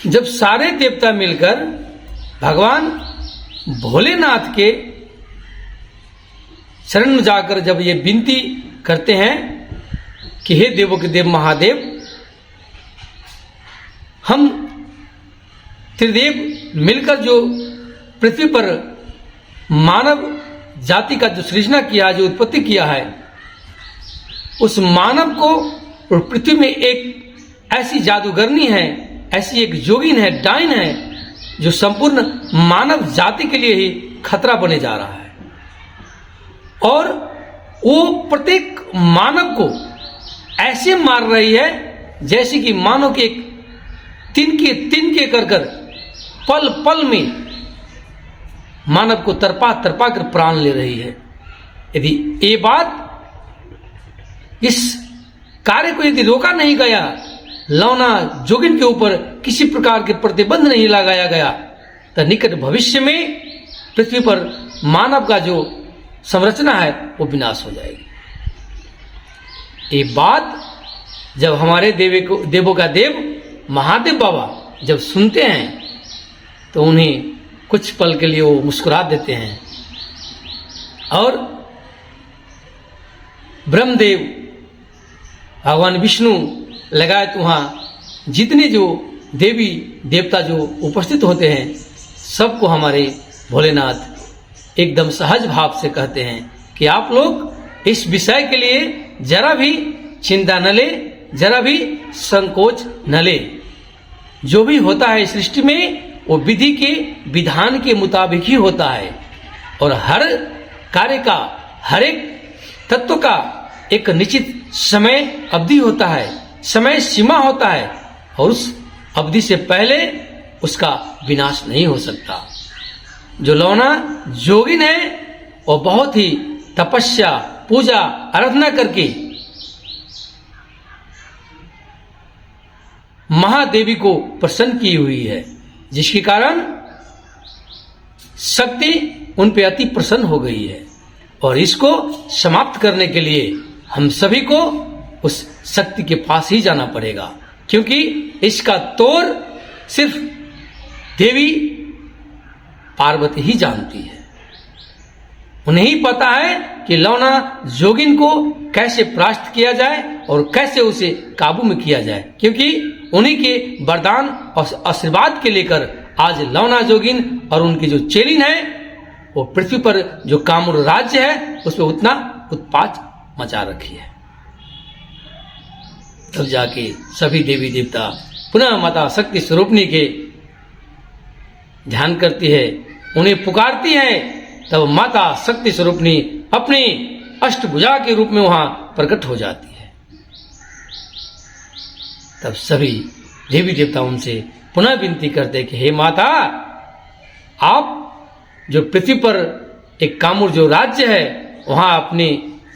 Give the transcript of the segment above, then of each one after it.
जब सारे देवता मिलकर भगवान भोलेनाथ के शरण में जाकर जब ये विनती करते हैं कि हे देवों के देव महादेव, हम त्रिदेव मिलकर जो पृथ्वी पर मानव जाति का जो सृजना किया, जो उत्पत्ति किया है, उस मानव को और पृथ्वी में एक ऐसी जादूगरनी है, ऐसी एक जोगिन है, डाइन है, जो संपूर्ण मानव जाति के लिए ही खतरा बने जा रहा है। और वो प्रत्येक मानव को ऐसे मार रही है जैसे कि मानव के एक तिनके कर पल पल में मानव को तरपा तरपा कर प्राण ले रही है। यदि ये बात, इस कार्य को यदि रोका नहीं गया, लौना जोगिन के ऊपर किसी प्रकार के प्रतिबंध नहीं लगाया गया, तो निकट भविष्य में पृथ्वी पर मानव का जो संरचना है वो विनाश हो जाएगी। ये बात जब हमारे देवों का देव महादेव बाबा जब सुनते हैं तो उन्हें कुछ पल के लिए वो मुस्कुरा देते हैं और ब्रह्मदेव, भगवान विष्णु लगायत वहां जितने जो देवी देवता जो उपस्थित होते हैं, सबको हमारे भोलेनाथ एकदम सहज भाव से कहते हैं कि आप लोग इस विषय के लिए जरा भी चिंता न ले, जरा भी संकोच न ले। जो भी होता है सृष्टि में वो विधि के विधान के मुताबिक ही होता है और हर कार्य का, हर एक तत्व का एक निश्चित समय अवधि होता है, समय सीमा होता है और उस अवधि से पहले उसका विनाश नहीं हो सकता। जो लौना जोगिन है वो बहुत ही तपस्या, पूजा, आराधना करके महादेवी को प्रसन्न की हुई है, जिसके कारण शक्ति उन पे अति प्रसन्न हो गई है। और इसको समाप्त करने के लिए हम सभी को उस शक्ति के पास ही जाना पड़ेगा, क्योंकि इसका तोड़ सिर्फ देवी पार्वती ही जानती है। उन्हें ही पता है कि लौना जोगिन को कैसे परास्त किया जाए और कैसे उसे काबू में किया जाए, क्योंकि उन्हीं के वरदान और आशीर्वाद के लेकर आज लौना जोगिन और उनकी जो चेलिन है वो पृथ्वी पर जो कामुर राज्य है उस पर उतना उत्पात मचा रखी है। तब जाके सभी देवी देवता पुनः माता शक्ति स्वरूपनी के ध्यान करती है, उन्हें पुकारती है, तब माता शक्ति स्वरूपनी अपनी अष्टभुजा के रूप में वहां प्रकट हो जाती है। तब सभी देवी देवता उनसे पुनः विनती करते कि हे माता, आप जो पृथ्वी पर एक कामुर जो राज्य है वहां अपनी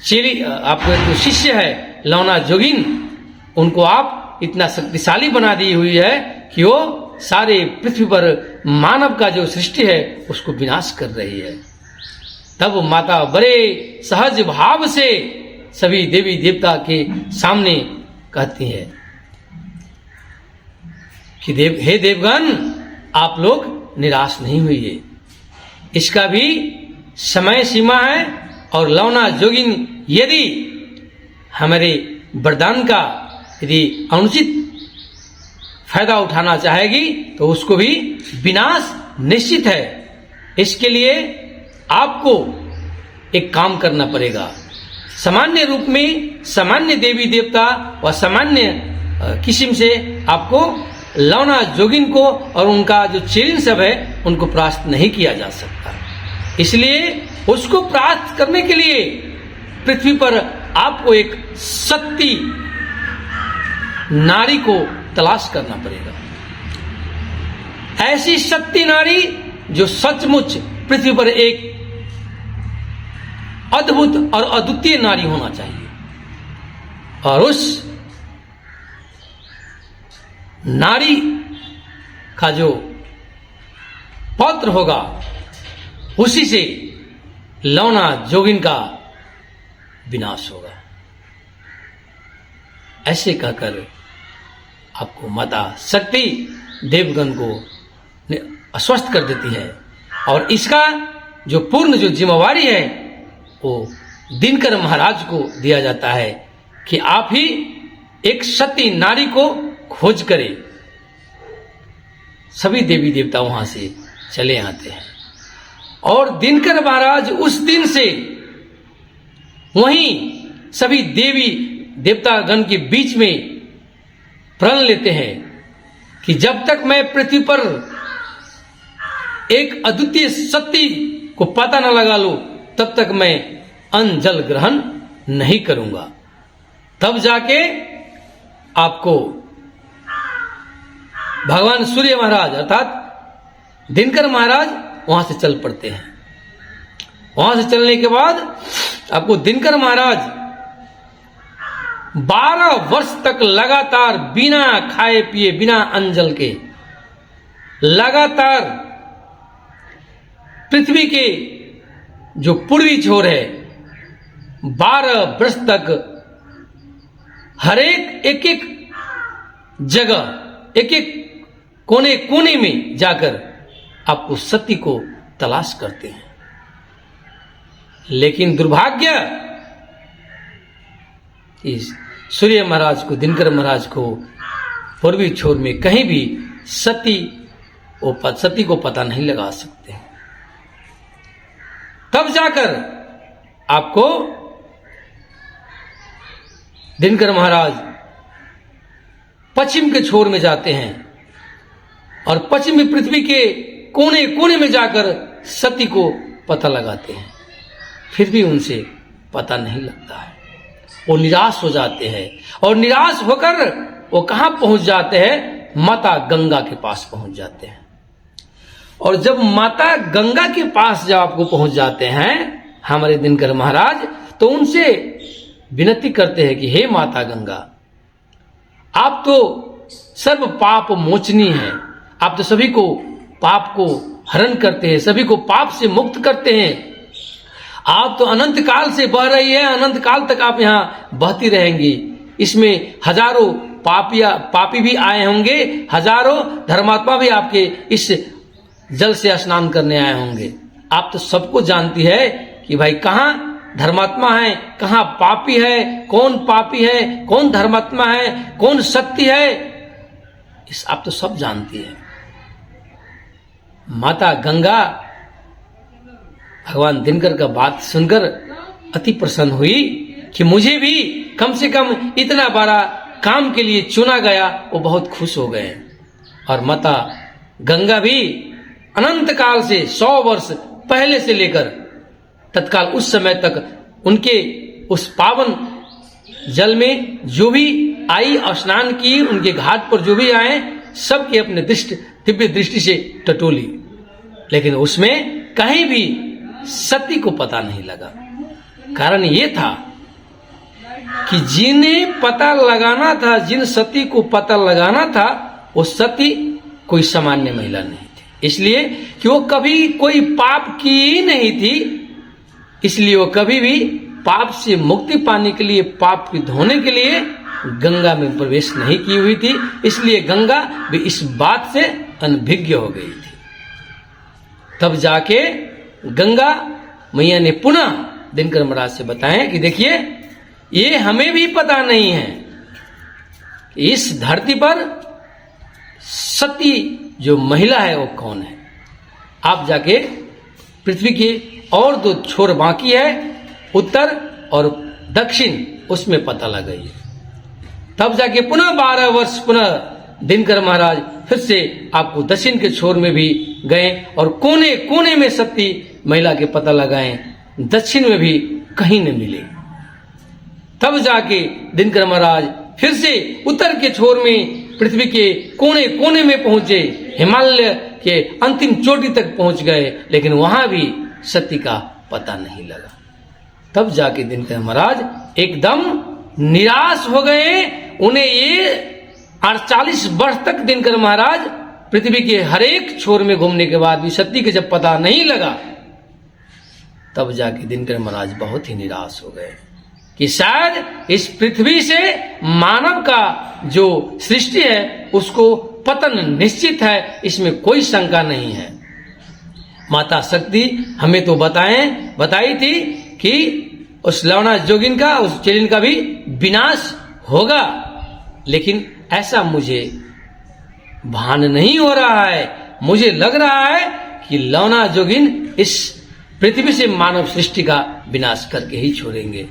चेली, आपको जो शिष्य है लौना जोगिन, उनको आप इतना शक्तिशाली बना दी हुई है कि वो सारे पृथ्वी पर मानव का जो सृष्टि है उसको विनाश कर रही है। तब माता बड़े सहज भाव से सभी देवी देवता के सामने कहती है कि हे देवगण, आप लोग निराश नहीं हुई, इसका भी समय सीमा है और लौना जोगिन यदि हमारे वरदान का यदि अनुचित फायदा उठाना चाहेगी तो उसको भी विनाश निश्चित है। इसके लिए आपको एक काम करना पड़ेगा। सामान्य रूप में सामान्य देवी देवता व सामान्य किस्म से आपको लौना जोगिन को और उनका जो चेलिन सब है उनको परास्त नहीं किया जा सकता। इसलिए उसको परास्त करने के लिए पृथ्वी पर आपको एक सती नारी को तलाश करना पड़ेगा। ऐसी शक्ति नारी जो सचमुच पृथ्वी पर एक अद्भुत और अद्वितीय नारी होना चाहिए और उस नारी का जो पौत्र होगा उसी से लौना जोगिन का विनाश होगा। ऐसे कहकर आपको माता शक्ति देवगण को अस्वस्थ कर देती है। और इसका जो पूर्ण जो जिम्मेवारी है वो दिनकर महाराज को दिया जाता है कि आप ही एक सती नारी को खोज करें। सभी देवी देवता वहां से चले आते हैं और दिनकर महाराज उस दिन से वहीं सभी देवी देवतागण के बीच में प्रण लेते हैं कि जब तक मैं पृथ्वी पर एक अद्वितीय सत्य को पता न लगा लूं तब तक मैं अन्न जल ग्रहण नहीं करूंगा। तब जाके आपको भगवान सूर्य महाराज अर्थात दिनकर महाराज वहां से चल पड़ते हैं। वहां से चलने के बाद आपको दिनकर महाराज 12 वर्ष तक लगातार बिना खाए पिए बिना अन्न जल के लगातार पृथ्वी के जो पूर्वी छोर है 12 वर्ष तक हर एक एक जगह एक एक कोने कोने में जाकर आपको सत्य को तलाश करते हैं। लेकिन दुर्भाग्य इस सूर्य महाराज को दिनकर महाराज को पूर्वी छोर में कहीं भी सती को पता नहीं लगा सकते। तब जाकर आपको दिनकर महाराज पश्चिम के छोर में जाते हैं और पश्चिमी पृथ्वी के कोने कोने में जाकर सती को पता लगाते हैं। फिर भी उनसे पता नहीं लगता है। वो निराश हो जाते हैं और निराश होकर वो कहां पहुंच जाते हैं? माता गंगा के पास पहुंच जाते हैं। और जब माता गंगा के पास जब आपको पहुंच जाते हैं हमारे दिनकर महाराज, तो उनसे विनती करते हैं कि हे माता गंगा, आप तो सर्व पाप मोचनी हैं, आप तो सभी को पाप को हरण करते हैं, सभी को पाप से मुक्त करते हैं। आप तो अनंत काल से बह रही है, अनंत काल तक आप यहाँ बहती रहेंगी। इसमें हजारों पापी भी आए होंगे, हजारों धर्मात्मा भी आपके इस जल से स्नान करने आए होंगे। आप तो सबको जानती है कि भाई कहाँ धर्मात्मा है, कहाँ पापी है, कौन पापी है, कौन धर्मात्मा है, कौन सत्य है, इस आप तो सब जानती है। माता गंगा भगवान दिनकर का बात सुनकर अति प्रसन्न हुई कि मुझे भी कम से कम इतना बड़ा काम के लिए चुना गया। वो बहुत खुश हो गए और माता गंगा भी अनंत काल से 100 वर्ष पहले से लेकर तत्काल उस समय तक उनके उस पावन जल में जो भी आई स्नान की, उनके घाट पर जो भी आए सबके अपने दिव्य दृष्टि से टटोली, लेकिन उसमें कहीं भी सती को पता नहीं लगा। कारण ये था कि जिन्हें पता लगाना था, जिन सती को पता लगाना था, वो सती कोई सामान्य महिला नहीं थी। इसलिए कि वो कभी कोई पाप की ही नहीं थी, इसलिए वो कभी भी पाप से मुक्ति पाने के लिए, पाप की धोने के लिए गंगा में प्रवेश नहीं की हुई थी। इसलिए गंगा भी इस बात से अनभिज्ञ हो गई थी। तब जाके गंगा मैया ने पुनः दिनकर महाराज से बताया कि देखिए, ये हमें भी पता नहीं है इस धरती पर सती जो महिला है वो कौन है। आप जाके पृथ्वी के और 2 छोर बाकी है, उत्तर और दक्षिण, उसमें पता लगाइए। तब जाके पुनः 12 वर्ष पुनः दिनकर महाराज फिर से आपको दक्षिण के छोर में भी गए और कोने कोने में सती महिला के पता लगाए, दक्षिण में भी कहीं न मिले। तब जाके दिनकर महाराज फिर से उत्तर के छोर में पृथ्वी के कोने कोने में पहुंचे, हिमालय के अंतिम चोटी तक पहुंच गए, लेकिन वहां भी सती का पता नहीं लगा। तब जाके दिनकर महाराज एकदम निराश हो गए। उन्हें ये 48 वर्ष तक दिनकर महाराज पृथ्वी के हर एक छोर में घूमने के बाद भी सती के जब पता नहीं लगा, तब जाके दिनकर महाराज बहुत ही निराश हो गए। कि शायद इस पृथ्वी से मानव का जो सृष्टि है उसको पतन निश्चित है, इसमें कोई शंका नहीं है। माता शक्ति हमें तो बताई थी कि उस लवणा जोगिन का, उस चेलिन का भी विनाश होगा, लेकिन ऐसा मुझे भान नहीं हो रहा है। मुझे लग रहा है कि लवणा जोगिन इस पृथ्वी से मानव सृष्टि का विनाश करके ही छोड़ेंगे,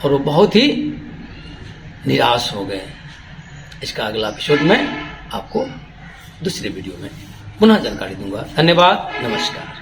और वो बहुत ही निराश हो गए। इसका अगला एपिसोड में आपको दूसरे वीडियो में पुनः जानकारी दूंगा। धन्यवाद, नमस्कार।